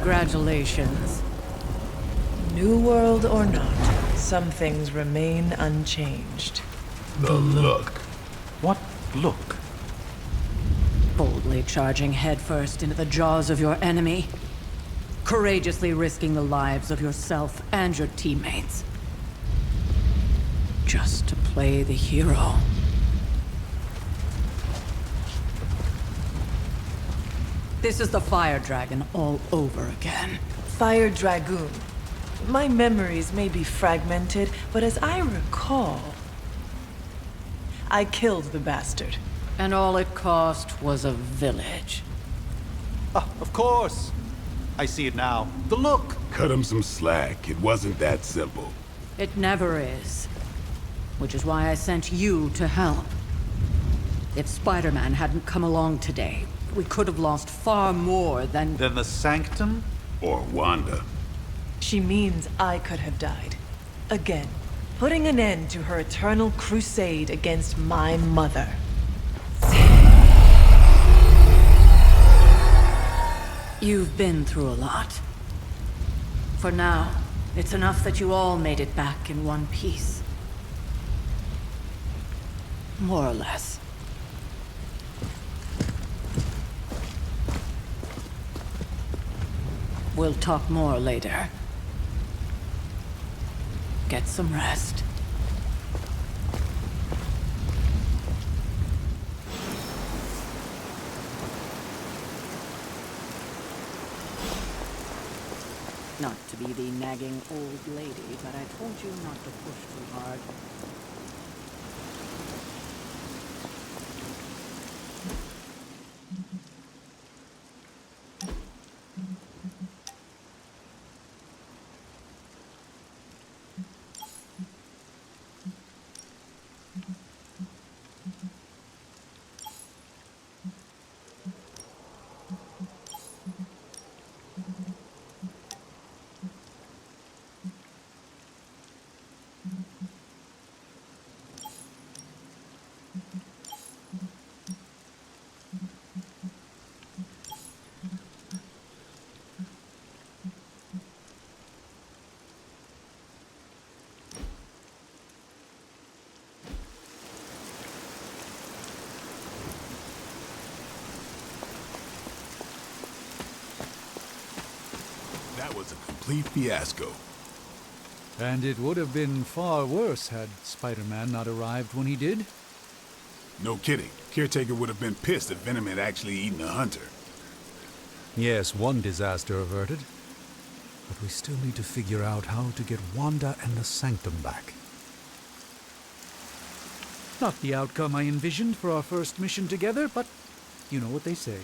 Congratulations. New world or not, some things remain unchanged. The look. What look? Boldly charging headfirst into the jaws of your enemy. Courageously risking the lives of yourself and your teammates. Just to play the hero. This is the Fire Dragon all over again. Fire Dragoon. My memories may be fragmented, but as I recall, I killed the bastard. And all it cost was a village. Ah, of course. I see it now. The look. Cut him some slack. It wasn't that simple. It never is. Which is why I sent you to help. If Spider-Man hadn't come along today, we could have lost far more than... Then the Sanctum? Or Wanda. She means I could have died. Again, putting an end to her eternal crusade against my mother. You've been through a lot. For now, it's enough that you all made it back in one piece. More or less. We'll talk more later. Get some rest. Not to be the nagging old lady, but I told you not to push too hard. That was a complete fiasco. And it would have been far worse had Spider-Man not arrived when he did. No kidding. Caretaker would have been pissed if Venom had actually eaten a hunter. Yes, one disaster averted. But we still need to figure out how to get Wanda and the Sanctum back. Not the outcome I envisioned for our first mission together, but you know what they say.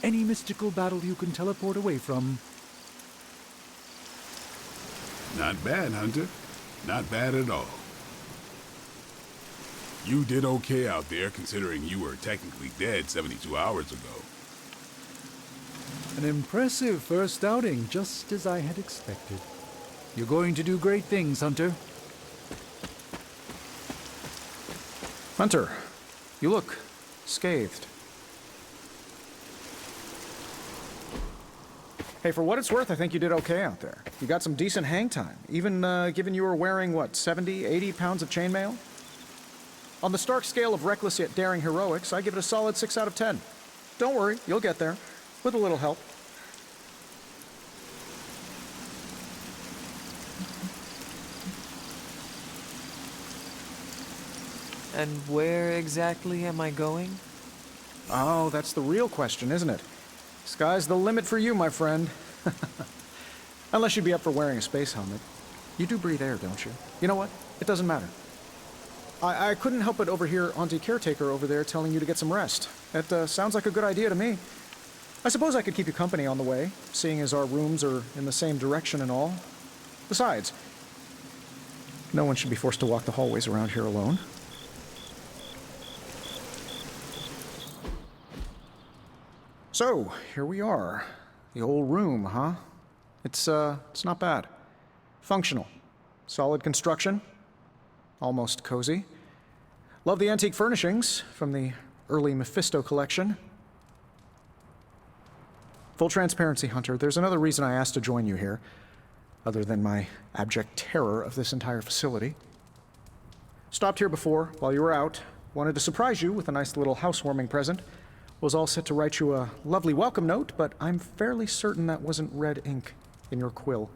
Any mystical battle you can teleport away from. Not bad, Hunter. Not bad at all. You did okay out there, considering you were technically dead 72 hours ago. An impressive first outing, just as I had expected. You're going to do great things, Hunter. Hunter, you look scathed. Hey, for what it's worth, I think you did okay out there. You got some decent hang time, even given you were wearing, what, 70, 80 pounds of chainmail? On the Stark scale of reckless yet daring heroics, I give it a solid 6 out of 10. Don't worry, you'll get there, with a little help. And where exactly am I going? Oh, that's the real question, isn't it? Sky's the limit for you, my friend. Unless you'd be up for wearing a space helmet. You do breathe air, don't you? You know what? It doesn't matter. I couldn't help but overhear Auntie Caretaker over there telling you to get some rest. That sounds like a good idea to me. I suppose I could keep you company on the way, seeing as our rooms are in the same direction and all. Besides, no one should be forced to walk the hallways around here alone. So, here we are. The old room, huh? It's not bad. Functional. Solid construction. Almost cozy. Love the antique furnishings from the early Mephisto collection. Full transparency, Hunter, there's another reason I asked to join you here, other than my abject terror of this entire facility. Stopped here before, while you were out. Wanted to surprise you with a nice little housewarming present. Was all set to write you a lovely welcome note, but I'm fairly certain that wasn't red ink in your quill.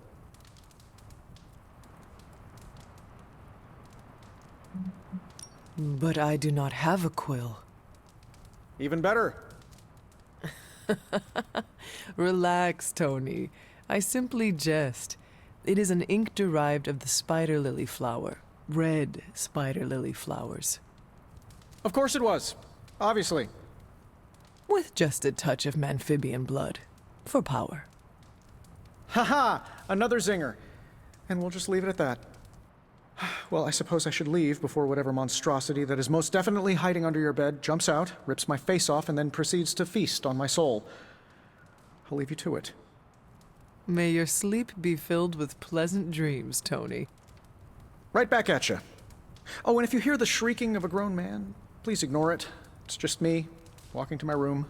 But I do not have a quill. Even better. Relax, Tony. I simply jest. It is an ink derived of the spider lily flower. Red spider lily flowers. Of course it was. Obviously. With just a touch of amphibian blood. For power. Haha! Another zinger. And we'll just leave it at that. Well, I suppose I should leave before whatever monstrosity that is most definitely hiding under your bed jumps out, rips my face off, and then proceeds to feast on my soul. I'll leave you to it. May your sleep be filled with pleasant dreams, Tony. Right back at you. Oh, and if you hear the shrieking of a grown man, please ignore it. It's just me, walking to my room.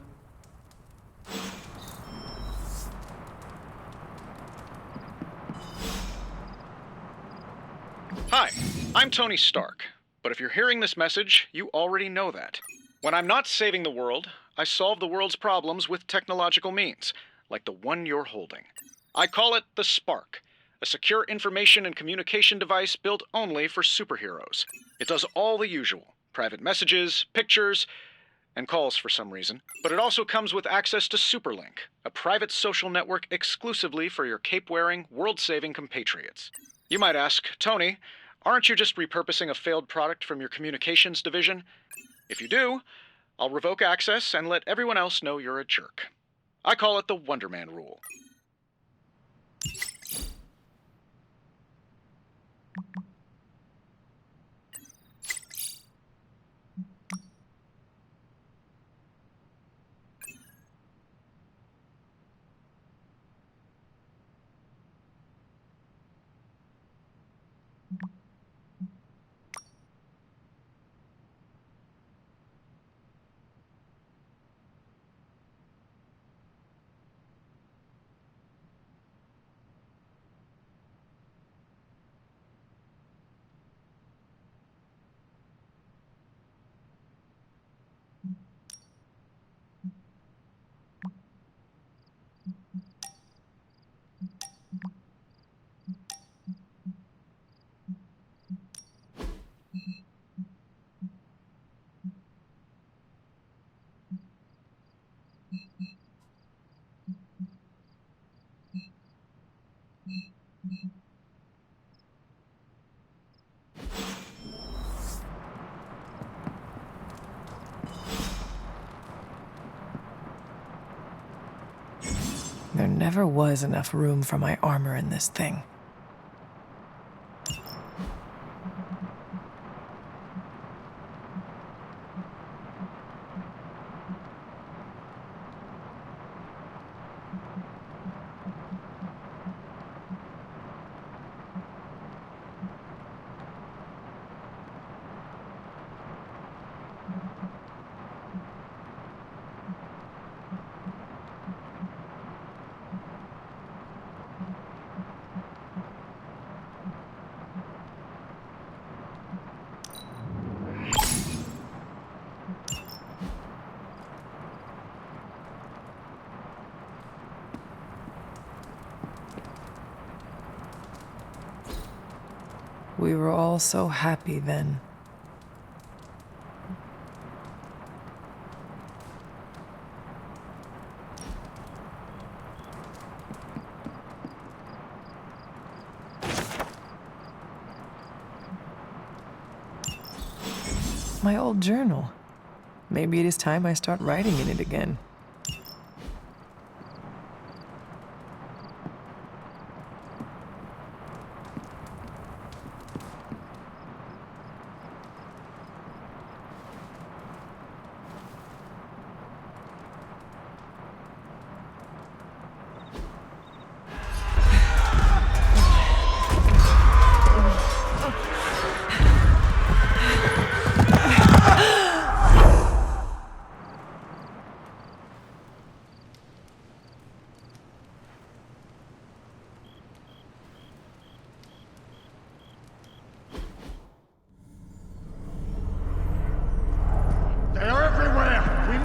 Hi, I'm Tony Stark, but if you're hearing this message, you already know that. When I'm not saving the world, I solve the world's problems with technological means, like the one you're holding. I call it the Spark, a secure information and communication device built only for superheroes. It does all the usual, private messages, pictures, and calls for some reason, but it also comes with access to Superlink, a private social network exclusively for your cape-wearing, world-saving compatriots. You might ask, Tony, aren't you just repurposing a failed product from your communications division? If you do, I'll revoke access and let everyone else know you're a jerk. I call it the Wonder Man rule. There never was enough room for my armor in this thing. We were all so happy then. My old journal. Maybe it is time I start writing in it again.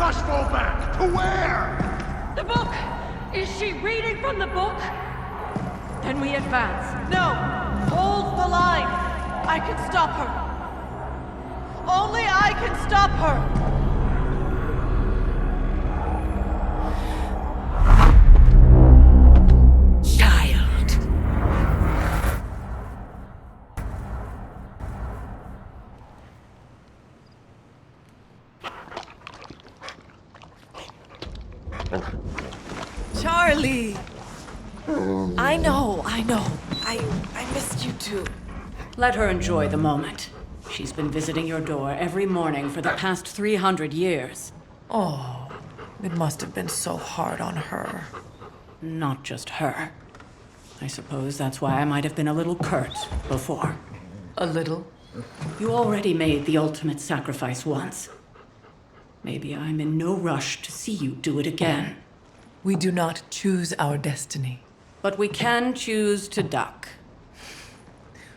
must fall back! To where? The book! Is she reading from the book? Then we advance. No! Hold the line! I can stop her! Only I can stop her! Charlie! I know. I missed you too. Let her enjoy the moment. She's been visiting your door every morning for the past 300 years. Oh, it must have been so hard on her. Not just her. I suppose that's why I might have been a little curt before. A little? You already made the ultimate sacrifice once. Maybe I'm in no rush to see you do it again. We do not choose our destiny. But we can choose to duck.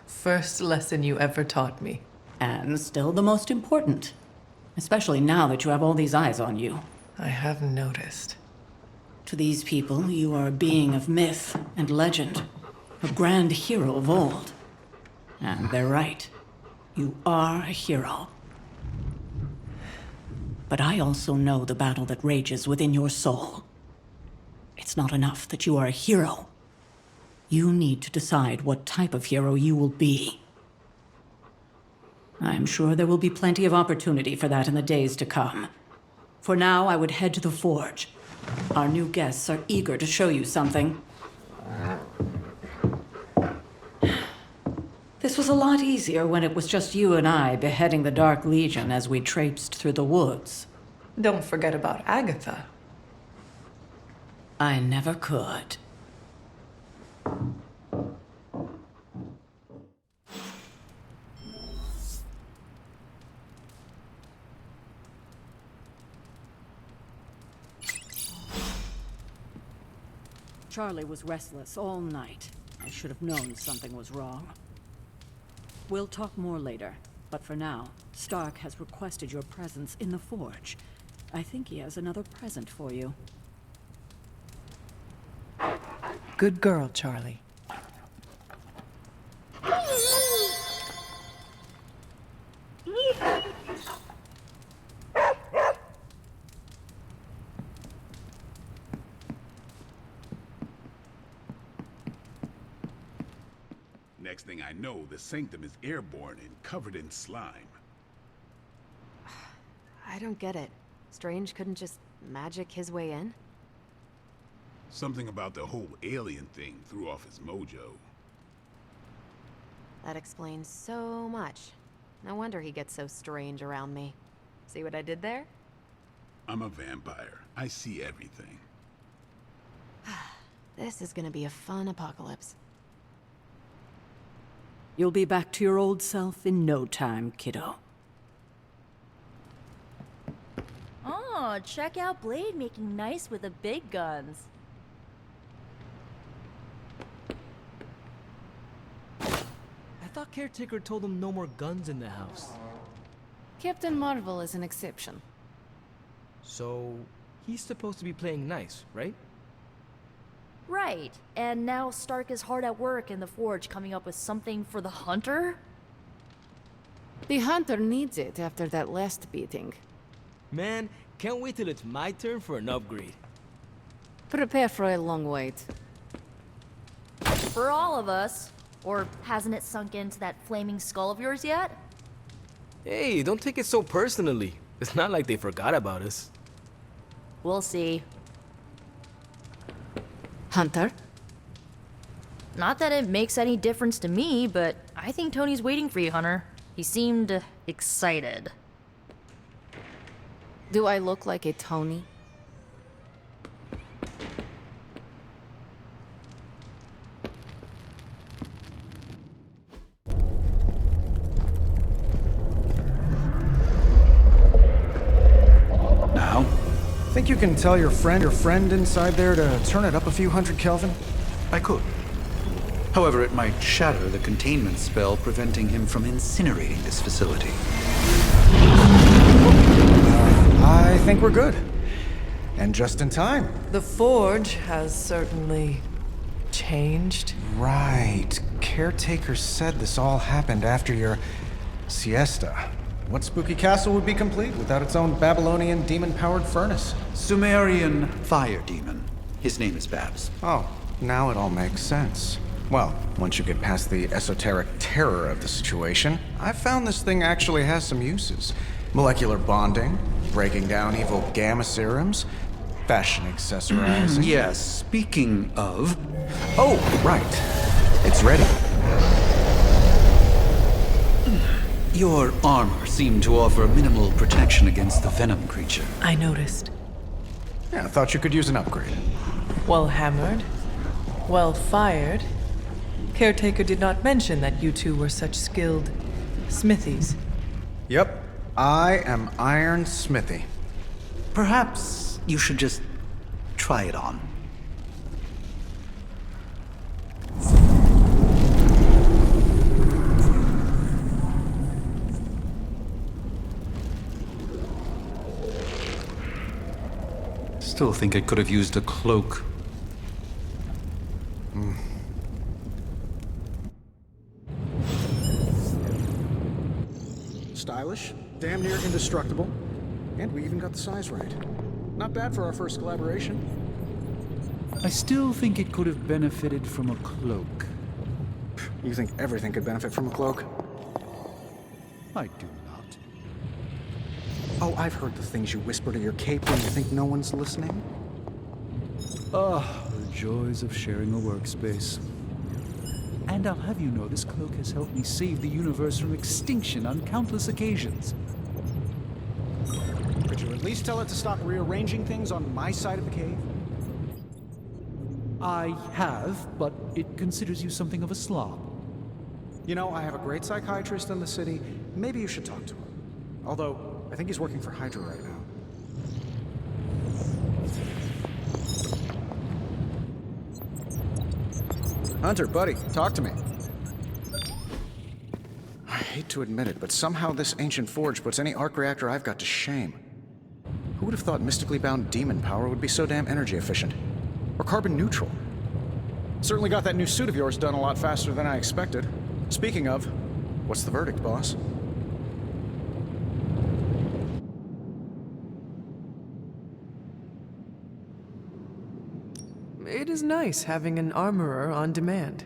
First lesson you ever taught me. And still the most important. Especially now that you have all these eyes on you. I have noticed. To these people, you are a being of myth and legend. A grand hero of old. And they're right. You are a hero. But I also know the battle that rages within your soul. It's not enough that you are a hero. You need to decide what type of hero you will be. I'm sure there will be plenty of opportunity for that in the days to come. For now, I would head to the forge. Our new guests are eager to show you something. This was a lot easier when it was just you and I beheading the Dark Legion as we traipsed through the woods. Don't forget about Agatha. I never could. Charlie was restless all night. I should have known something was wrong. We'll talk more later, but for now, Stark has requested your presence in the forge. I think he has another present for you. Good girl, Charlie. Next thing I know, the sanctum is airborne and covered in slime. I don't get it. Strange couldn't just magic his way in? Something about the whole alien thing threw off his mojo. That explains so much. No wonder he gets so strange around me. See what I did there? I'm a vampire. I see everything. This is gonna be a fun apocalypse. You'll be back to your old self in no time, kiddo. Oh, check out Blade making nice with the big guns. I thought Caretaker told him no more guns in the house. Captain Marvel is an exception. So, he's supposed to be playing nice, right? Right, and now Stark is hard at work in the forge coming up with something for the Hunter? The Hunter needs it after that last beating. Man, can't wait till it's my turn for an upgrade. Prepare for a long wait. For all of us. Or hasn't it sunk into that flaming skull of yours yet? Hey, don't take it so personally. It's not like they forgot about us. We'll see. Hunter? Not that it makes any difference to me, but I think Tony's waiting for you, Hunter. He seemed excited. Do I look like a Tony? Now? Think you can tell your friend inside there to turn it up a few hundred Kelvin? I could. However, it might shatter the containment spell preventing him from incinerating this facility. I think we're good. And just in time. The Forge has certainly changed. Right. Caretaker said this all happened after your siesta. What spooky castle would be complete without its own Babylonian demon-powered furnace? Sumerian fire demon. His name is Babs. Oh, now it all makes sense. Well, once you get past the esoteric terror of the situation, I've found this thing actually has some uses. Molecular bonding, breaking down evil gamma serums, fashion accessorizing. Yes, speaking of... Oh, right. It's ready. Your armor seemed to offer minimal protection against the venom creature. I noticed. Yeah, I thought you could use an upgrade. Well hammered, well fired. Caretaker did not mention that you two were such skilled smithies. Yep, I am Iron Smithy. Perhaps you should just try it on. Still think I could have used a cloak. Stylish, damn near indestructible, and we even got the size right. Not bad for our first collaboration. I still think it could have benefited from a cloak. You think everything could benefit from a cloak? I do not. Oh, I've heard the things you whisper to your cape when you think no one's listening. Ah, the joys of sharing a workspace. And I'll have you know this cloak has helped me save the universe from extinction on countless occasions. Could you at least tell it to stop rearranging things on my side of the cave? I have, but it considers you something of a slob. You know, I have a great psychiatrist in the city. Maybe you should talk to him. Although, I think he's working for Hydra right now. Hunter, buddy, talk to me. I hate to admit it, but somehow this ancient forge puts any arc reactor I've got to shame. Who would have thought mystically bound demon power would be so damn energy efficient? Or carbon neutral? Certainly got that new suit of yours done a lot faster than I expected. Speaking of, what's the verdict, boss? It is nice having an armorer on demand.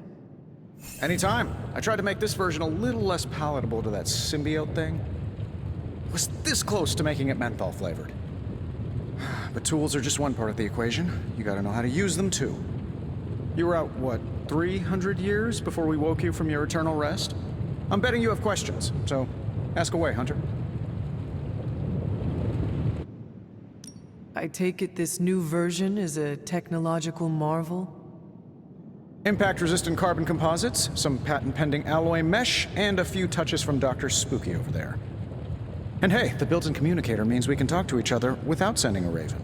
Anytime. I tried to make this version a little less palatable to that symbiote thing. Was this close to making it menthol flavored. But tools are just one part of the equation. You gotta know how to use them too. You were out, what, 300 years before we woke you from your eternal rest? I'm betting you have questions, so ask away, Hunter. I take it this new version is a technological marvel? Impact-resistant carbon composites, some patent-pending alloy mesh, and a few touches from Dr. Spooky over there. And hey, the built-in communicator means we can talk to each other without sending a raven.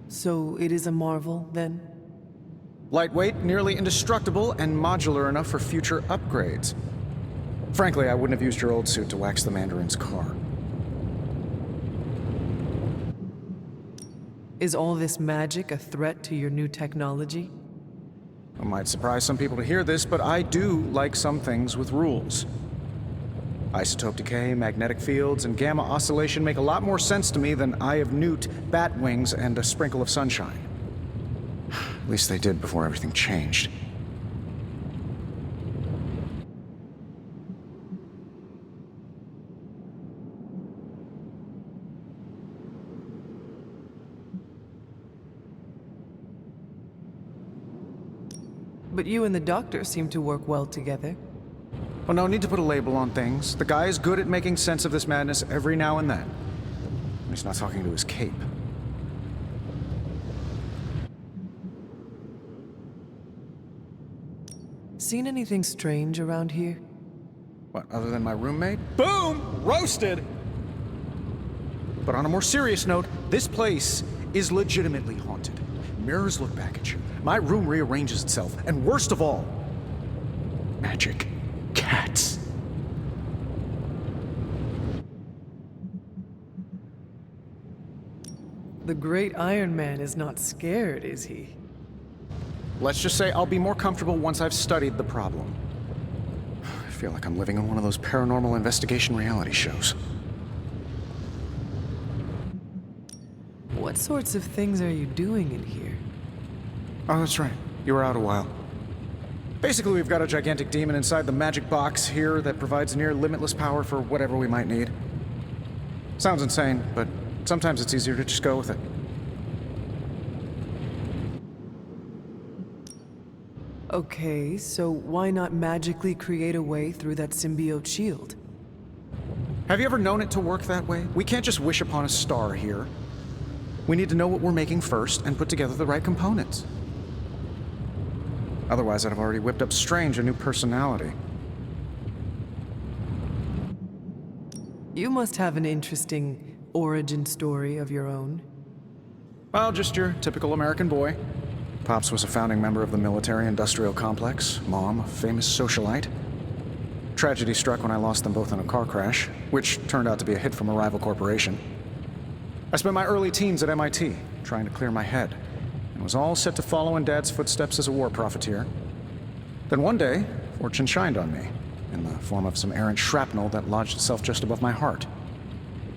So it is a marvel, then? Lightweight, nearly indestructible, and modular enough for future upgrades. Frankly, I wouldn't have used your old suit to wax the Mandarin's car. Is all this magic a threat to your new technology? It might surprise some people to hear this, but I do like some things with rules. Isotope decay, magnetic fields, and gamma oscillation make a lot more sense to me than Eye of Newt, bat wings, and a sprinkle of sunshine. At least they did before everything changed. But you and the doctor seem to work well together. Well, no need to put a label on things. The guy is good at making sense of this madness every now and then. He's not talking to his cape. Seen anything strange around here? What, other than my roommate? Boom! Roasted! But on a more serious note, this place is legitimately haunted. mirrors look back at you. My room rearranges itself. And worst of all, magic cats. The great Iron Man is not scared, is he? Let's just say I'll be more comfortable once I've studied the problem. I feel like I'm living in one of those paranormal investigation reality shows. What sorts of things are you doing in here? Oh, that's right. You were out a while. Basically, we've got a gigantic demon inside the magic box here that provides near limitless power for whatever we might need. Sounds insane, but sometimes it's easier to just go with it. Okay, so why not magically create a way through that symbiote shield? Have you ever known it to work that way? We can't just wish upon a star here. We need to know what we're making first and put together the right components. Otherwise, I'd have already whipped up Strange a new personality. You must have an interesting origin story of your own. Well, just your typical American boy. Pops was a founding member of the military-industrial complex. Mom, a famous socialite. Tragedy struck when I lost them both in a car crash, which turned out to be a hit from a rival corporation. I spent my early teens at MIT, trying to clear my head, and was all set to follow in Dad's footsteps as a war profiteer. Then one day, fortune shined on me, in the form of some errant shrapnel that lodged itself just above my heart.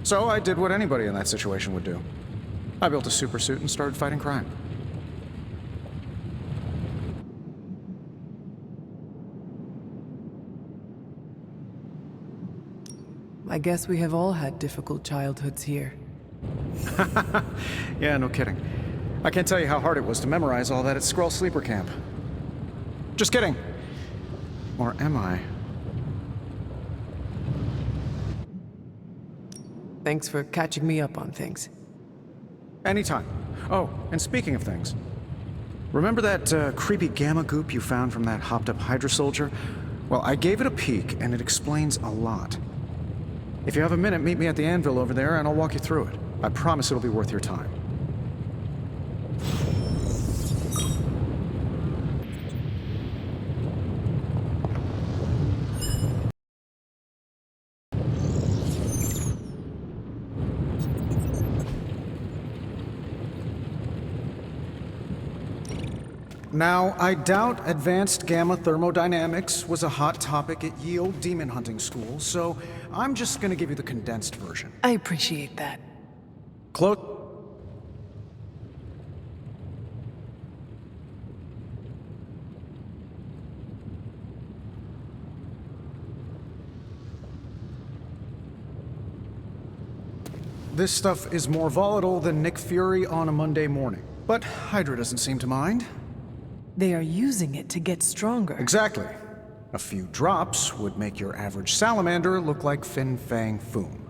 So I did what anybody in that situation would do. I built a supersuit and started fighting crime. I guess we have all had difficult childhoods here. Yeah, no kidding. I can't tell you how hard it was to memorize all that at Skrull Sleeper Camp. Just kidding. Or am I? Thanks for catching me up on things. Anytime. Oh, and speaking of things, remember that creepy gamma goop you found from that hopped-up Hydra soldier? Well, I gave it a peek, and it explains a lot. If you have a minute, meet me at the anvil over there, and I'll walk you through it. I promise it'll be worth your time. Now, I doubt advanced gamma thermodynamics was a hot topic at Yield Demon Hunting School, so I'm just gonna give you the condensed version. I appreciate that. Close. This stuff is more volatile than Nick Fury on a Monday morning, but Hydra doesn't seem to mind. They are using it to get stronger. Exactly. A few drops would make your average salamander look like Fin Fang Foom.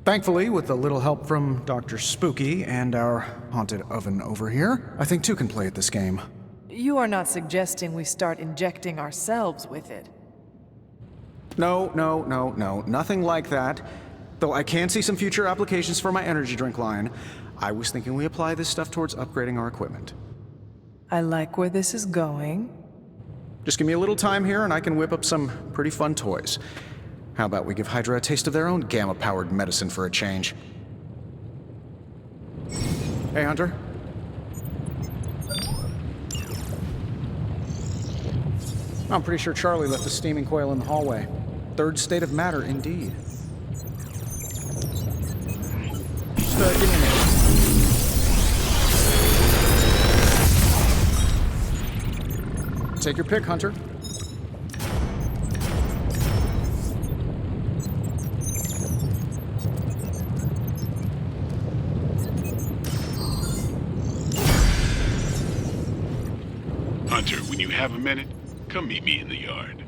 Thankfully, with a little help from Dr. Spooky and our haunted oven over here, I think two can play at this game. You are not suggesting we start injecting ourselves with it. No, nothing like that. Though I can see some future applications for my energy drink line, I was thinking we apply this stuff towards upgrading our equipment. I like where this is going. Just give me a little time here and I can whip up some pretty fun toys. How about we give Hydra a taste of their own gamma-powered medicine for a change? Hey, Hunter. I'm pretty sure Charlie left the steaming coil in the hallway. Third state of matter, indeed. Just, give me a minute. Take your pick, Hunter. Hunter, when you have a minute, come meet me in the yard.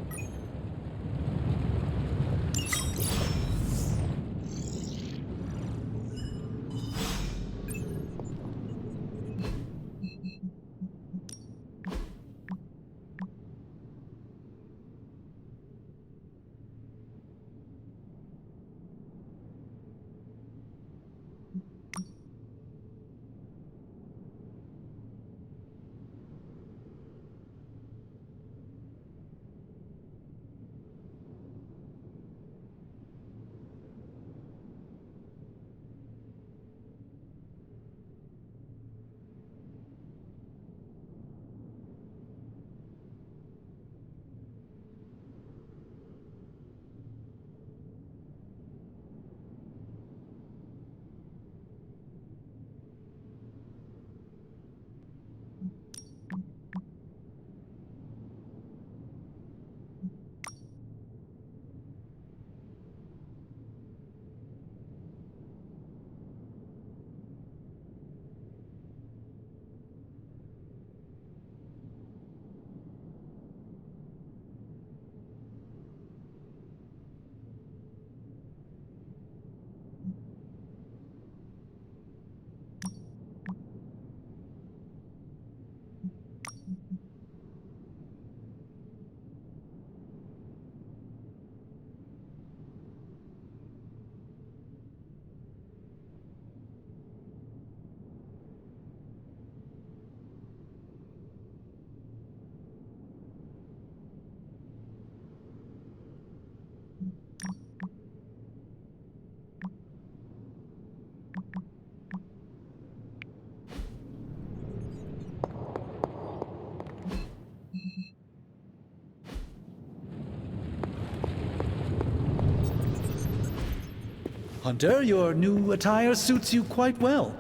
Hunter. Your new attire suits you quite well.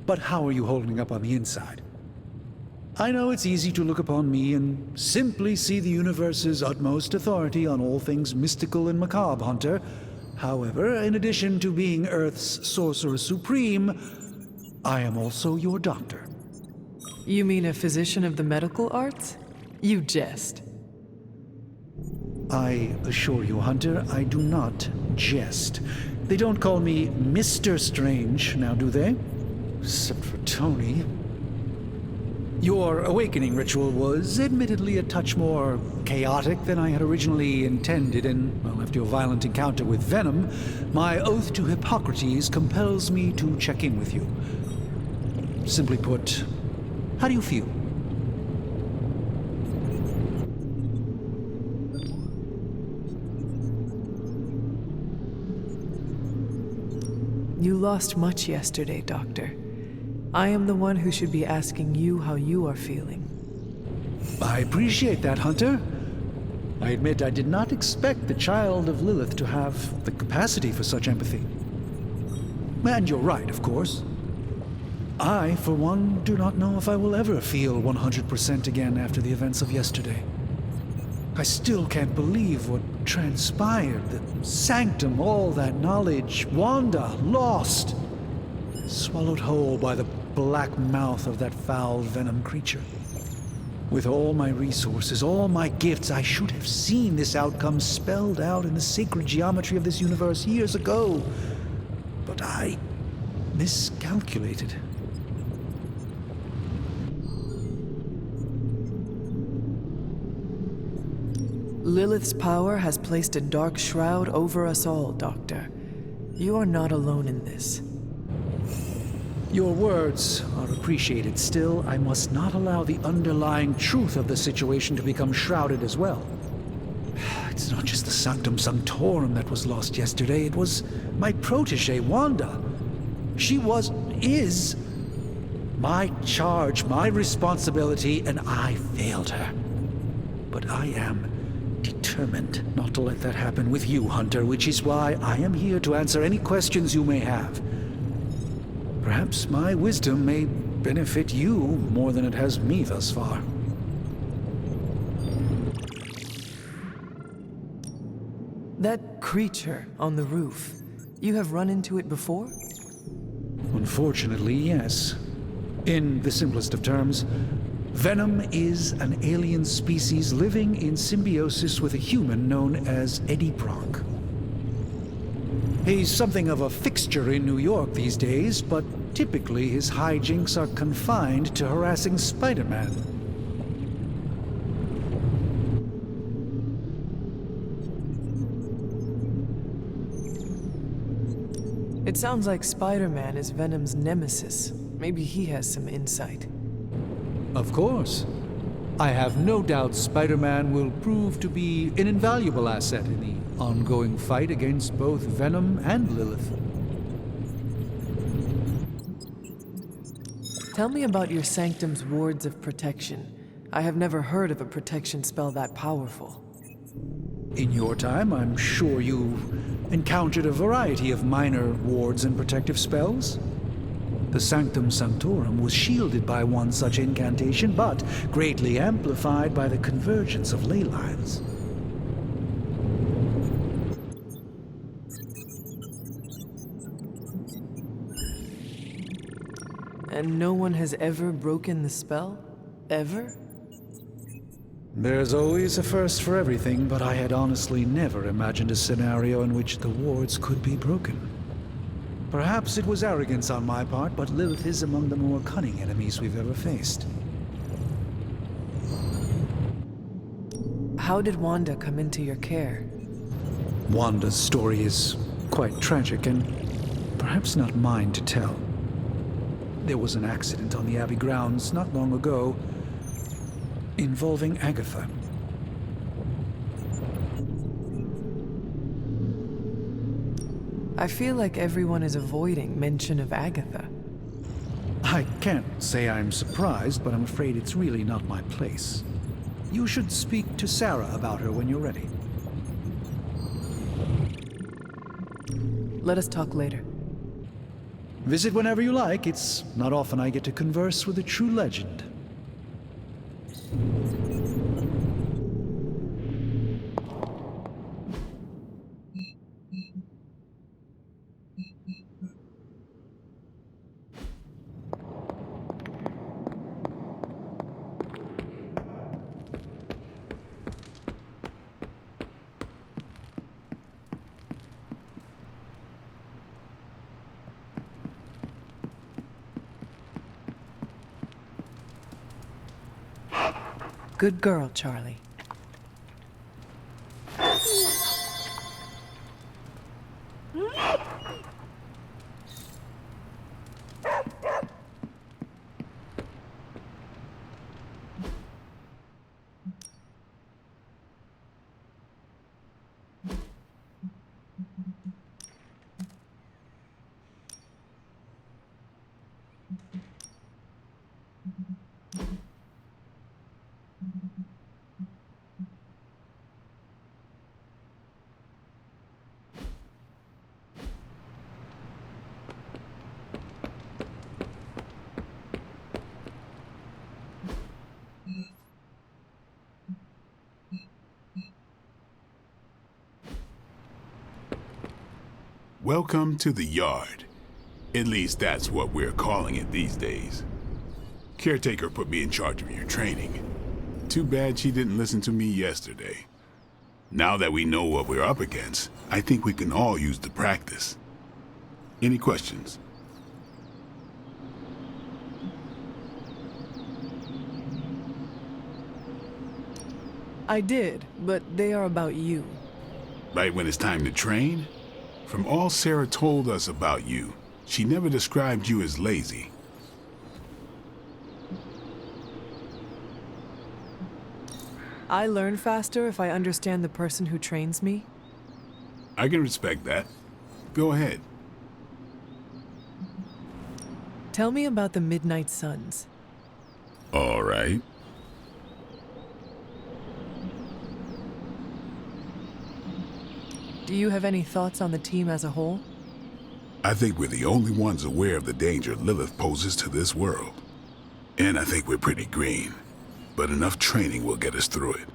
But how are you holding up on the inside? I know it's easy to look upon me and simply see the universe's utmost authority on all things mystical and macabre, Hunter. However, in addition to being Earth's Sorcerer Supreme, I am also your doctor. You mean a physician of the medical arts? You jest. I assure you, Hunter, I do not jest. They don't call me Mr. Strange, now do they? Except for Tony. Your awakening ritual was admittedly a touch more chaotic than I had originally intended, and, well, after your violent encounter with Venom, my oath to Hippocrates compels me to check in with you. Simply put, how do you feel? You lost much yesterday, Doctor. I am the one who should be asking you how you are feeling. I appreciate that, Hunter. I admit I did not expect the child of Lilith to have the capacity for such empathy. And you're right, of course. I, for one, do not know if I will ever feel 100% again after the events of yesterday. I still can't believe what transpired. The sanctum, all that knowledge, Wanda, lost. Swallowed whole by the black mouth of that foul venom creature. With all my resources, all my gifts, I should have seen this outcome spelled out in the sacred geometry of this universe years ago. But I miscalculated. Lilith's power has placed a dark shroud over us all, Doctor. You are not alone in this. Your words are appreciated. Still, I must not allow the underlying truth of the situation to become shrouded as well. It's not just the Sanctum Sanctorum that was lost yesterday. It was my protege, Wanda. She is my charge, my responsibility, and I failed her. But I am determined not to let that happen with you, Hunter, which is why I am here to answer any questions you may have. Perhaps my wisdom may benefit you more than it has me thus far. That creature on the roof, you have run into it before? Unfortunately, yes. In the simplest of terms, Venom is an alien species living in symbiosis with a human known as Eddie Brock. He's something of a fixture in New York these days, but typically his hijinks are confined to harassing Spider-Man. It sounds like Spider-Man is Venom's nemesis. Maybe he has some insight. Of course. I have no doubt Spider-Man will prove to be an invaluable asset in the ongoing fight against both Venom and Lilith. Tell me about your Sanctum's wards of protection. I have never heard of a protection spell that powerful. In your time, I'm sure you encountered a variety of minor wards and protective spells. The Sanctum Sanctorum was shielded by one such incantation, but greatly amplified by the convergence of ley lines. And no one has ever broken the spell? Ever? There's always a first for everything, but I had honestly never imagined a scenario in which the wards could be broken. Perhaps it was arrogance on my part, but Lilith is among the more cunning enemies we've ever faced. How did Wanda come into your care? Wanda's story is quite tragic and perhaps not mine to tell. There was an accident on the Abbey grounds not long ago involving Agatha. I feel like everyone is avoiding mention of Agatha. I can't say I'm surprised, but I'm afraid it's really not my place. You should speak to Sarah about her when you're ready. Let us talk later. Visit whenever you like. It's not often I get to converse with a true legend. Good girl, Charlie. Welcome to the yard. At least that's what we're calling it these days. Caretaker put me in charge of your training. Too bad she didn't listen to me yesterday. Now that we know what we're up against, I think we can all use the practice. Any questions? I did, but they are about you. Right when it's time to train? From all Sarah told us about you, she never described you as lazy. I learn faster if I understand the person who trains me. I can respect that. Go ahead. Tell me about the Midnight Suns. All right. Do you have any thoughts on the team as a whole? I think we're the only ones aware of the danger Lilith poses to this world. And I think we're pretty green. But enough training will get us through it.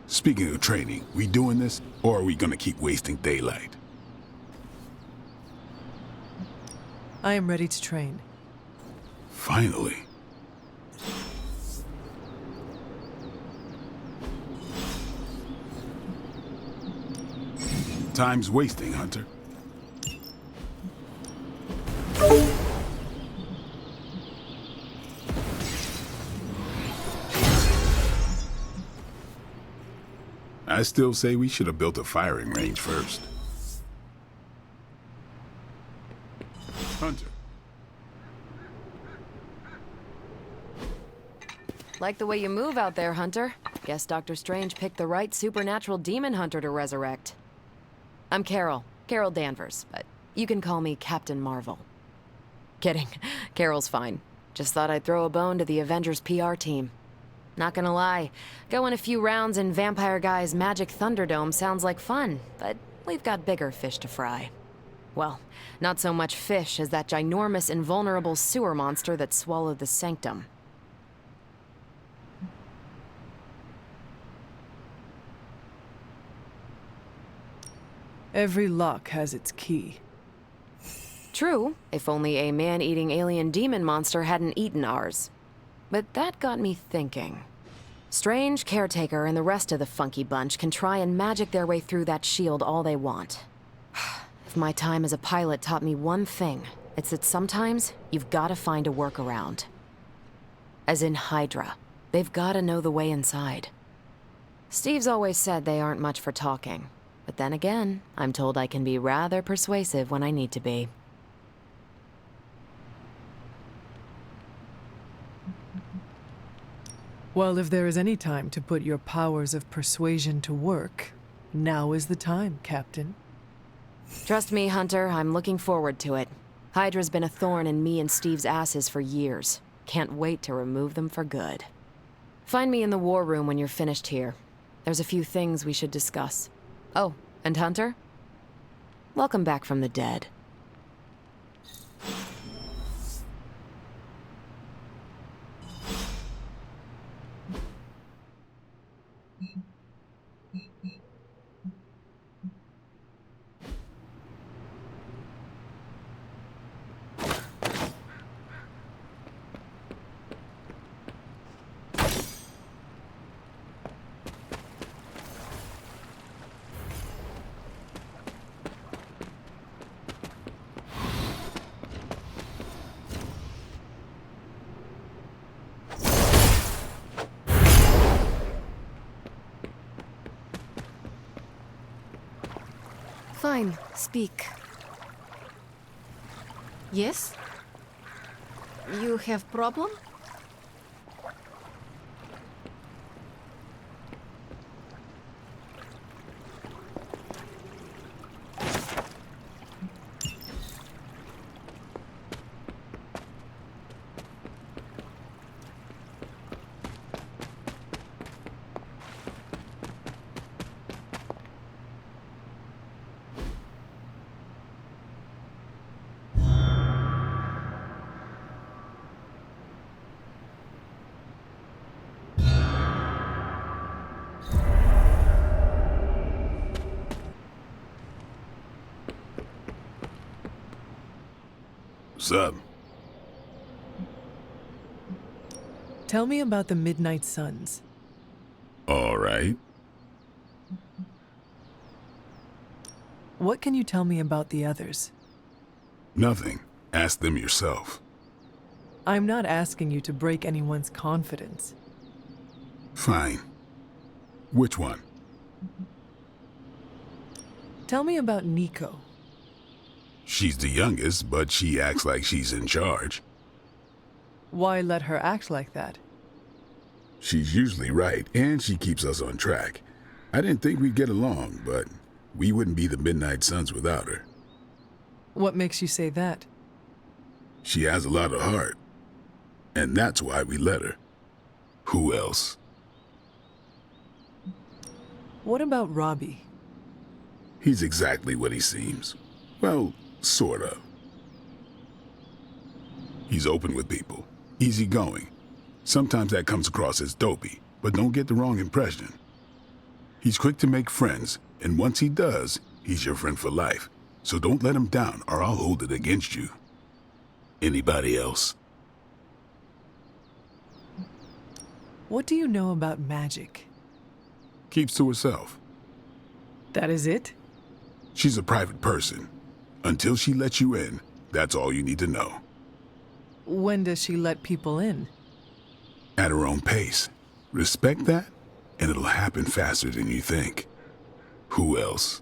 Speaking of training, we doing this, or are we gonna keep wasting daylight? I am ready to train. Finally. Time's wasting, Hunter. I still say we should have built a firing range first. Hunter. Like the way you move out there, Hunter. Guess Dr. Strange picked the right supernatural demon hunter to resurrect. I'm Carol Danvers, but you can call me Captain Marvel. Kidding, Carol's fine. Just thought I'd throw a bone to the Avengers PR team. Not gonna lie, going a few rounds in Vampire Guy's Magic Thunderdome sounds like fun, but we've got bigger fish to fry. Well, not so much fish as that ginormous invulnerable sewer monster that swallowed the Sanctum. Every lock has its key. True, if only a man-eating alien demon monster hadn't eaten ours. But that got me thinking. Strange, Caretaker, and the rest of the funky bunch can try and magic their way through that shield all they want. If my time as a pilot taught me one thing, it's that sometimes you've gotta find a workaround. As in Hydra. They've gotta know the way inside. Steve's always said they aren't much for talking. But then again, I'm told I can be rather persuasive when I need to be. Well, if there is any time to put your powers of persuasion to work, now is the time, Captain. Trust me, Hunter, I'm looking forward to it. Hydra's been a thorn in me and Steve's asses for years. Can't wait to remove them for good. Find me in the war room when you're finished here. There's a few things we should discuss. Oh, and Hunter? Welcome back from the dead. Fine, speak. Yes? You have problem? What's up? Tell me about the Midnight Suns. All right. What can you tell me about the others? Nothing. Ask them yourself. I'm not asking you to break anyone's confidence. Fine. Which one? Tell me about Nico. She's the youngest, but she acts like she's in charge. Why let her act like that? She's usually right, and she keeps us on track. I didn't think we'd get along, but we wouldn't be the Midnight Suns without her. What makes you say that? She has a lot of heart, and that's why we let her. Who else? What about Robbie? He's exactly what he seems. Well, sort of. He's open with people, easygoing. Sometimes that comes across as dopey, but don't get the wrong impression. He's quick to make friends, and once he does, he's your friend for life. So don't let him down, or I'll hold it against you. Anybody else? What do you know about Magik? Keeps to herself. That is it? She's a private person. Until she lets you in, that's all you need to know. When does she let people in? At her own pace. Respect that, and it'll happen faster than you think. Who else?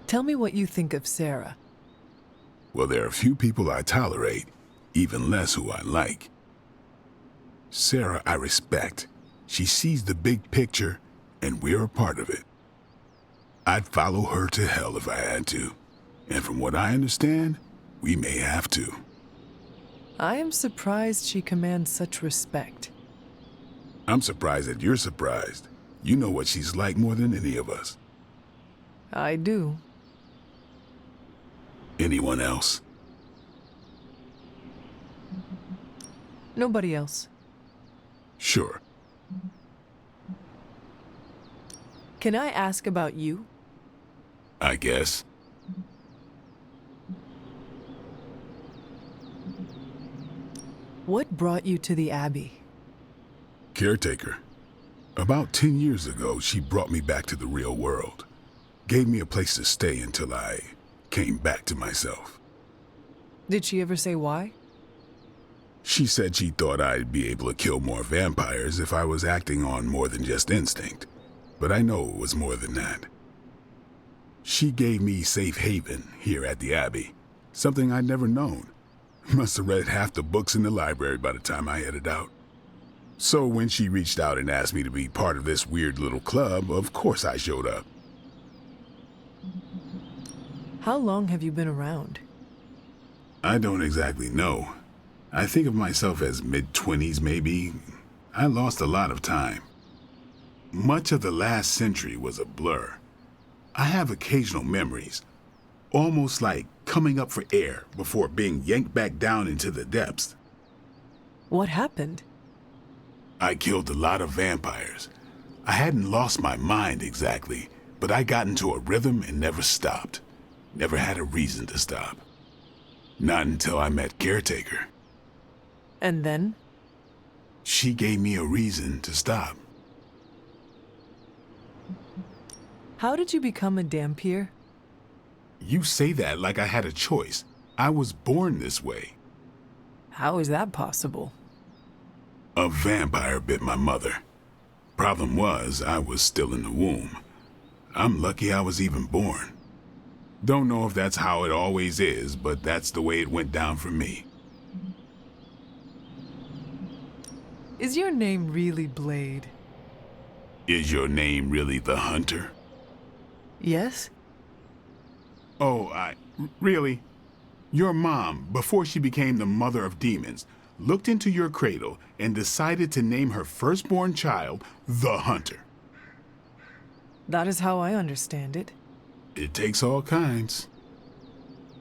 Tell me what you think of Sarah. Well, there are few people I tolerate, even less who I like. Sarah, I respect. She sees the big picture, and we're a part of it. I'd follow her to hell if I had to. And from what I understand, we may have to. I am surprised she commands such respect. I'm surprised that you're surprised. You know what she's like more than any of us. I do. Anyone else? Nobody else. Sure. Can I ask about you? I guess. What brought you to the Abbey? Caretaker. About 10 years ago, she brought me back to the real world. Gave me a place to stay until I came back to myself. Did she ever say why? She said she thought I'd be able to kill more vampires if I was acting on more than just instinct. But I know it was more than that. She gave me safe haven here at the Abbey, something I'd never known. Must have read half the books in the library by the time I headed out. So when she reached out and asked me to be part of this weird little club, of course I showed up. How long have you been around? I don't exactly know. I think of myself as mid-20s maybe. I lost a lot of time. Much of the last century was a blur. I have occasional memories, almost like coming up for air before being yanked back down into the depths. What happened? I killed a lot of vampires. I hadn't lost my mind exactly, but I got into a rhythm and never stopped. Never had a reason to stop. Not until I met Caretaker. And then? She gave me a reason to stop. How did you become a Dampier? You say that like I had a choice. I was born this way. How is that possible? A vampire bit my mother. Problem was, I was still in the womb. I'm lucky I was even born. Don't know if that's how it always is, but that's the way it went down for me. Is your name really Blade? Is your name really the Hunter? Yes? Oh, really? Your mom, before she became the mother of demons, looked into your cradle and decided to name her firstborn child the Hunter. That is how I understand it. It takes all kinds.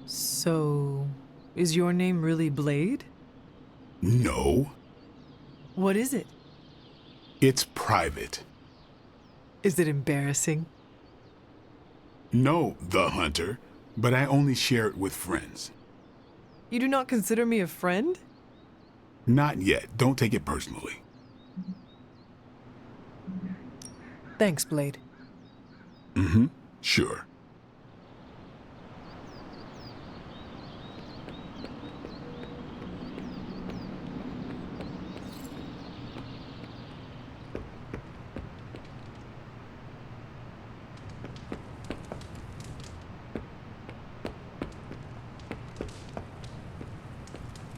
So, is your name really Blade? No. What is it? It's private. Is it embarrassing? No, the Hunter, but I only share it with friends. You do not consider me a friend? Not yet. Don't take it personally. Thanks, Blade. Mm-hmm. Sure.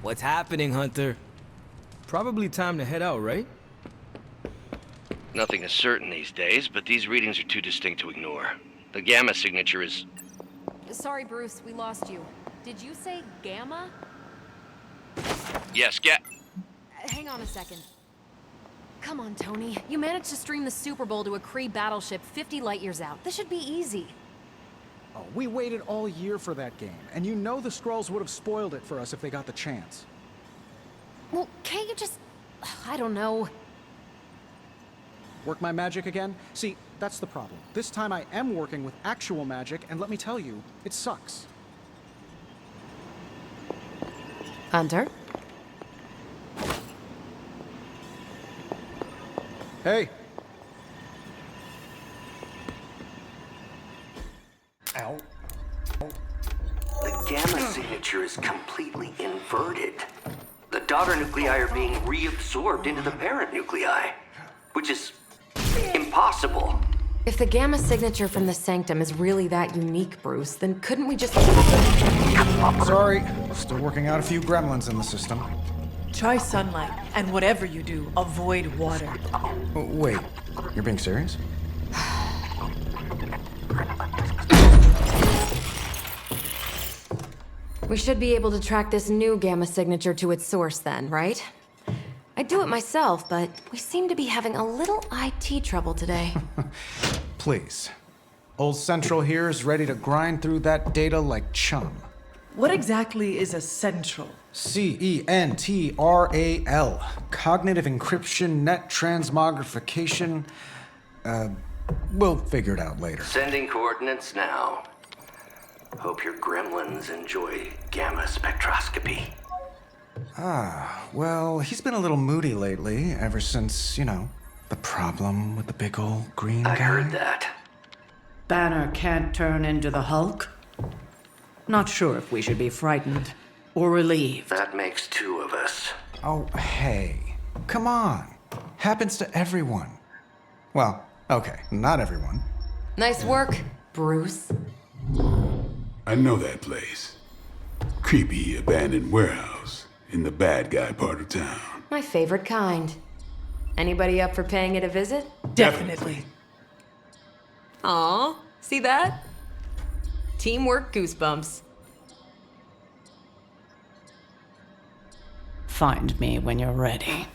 What's happening, Hunter? Probably time to head out, right? Nothing is certain these days, but these readings are too distinct to ignore. The gamma signature is... Sorry, Bruce, we lost you. Did you say Gamma? Yes, Hang on a second. Come on, Tony. You managed to stream the Super Bowl to a Kree battleship 50 light years out. This should be easy. Oh, we waited all year for that game, and you know the Skrulls would have spoiled it for us if they got the chance. Well, can't you just... I don't know. Work my magic again? See, that's the problem. This time I am working with actual magic, and let me tell you, it sucks. Hunter? Hey! Ow. The gamma signature is completely inverted. The daughter nuclei are being reabsorbed into the parent nuclei, which is impossible. If the gamma signature from the Sanctum is really that unique, Bruce, then couldn't we just... Sorry, still working out a few gremlins in the system. Try sunlight, and whatever you do, avoid water. Wait, you're being serious? We should be able to track this new gamma signature to its source then, right? I'd do it myself, but we seem to be having a little IT trouble today. Please. Old Central here is ready to grind through that data like chum. What exactly is a central? CENTRAL. Cognitive encryption, net transmogrification. We'll figure it out later. Sending coordinates now. Hope your gremlins enjoy gamma spectroscopy. Well, he's been a little moody lately, ever since, the problem with the big old green guy. I heard that. Banner can't turn into the Hulk? Not sure if we should be frightened or relieved. That makes two of us. Oh, hey. Come on. Happens to everyone. Well, okay, not everyone. Nice work, Bruce. I know that place. Creepy abandoned warehouse in the bad guy part of town. My favorite kind. Anybody up for paying it a visit? Definitely. Aw, see that? Teamwork goosebumps. Find me when you're ready.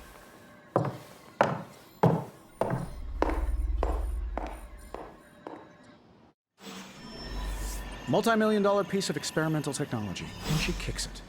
Multi-million-dollar piece of experimental technology, and she kicks it.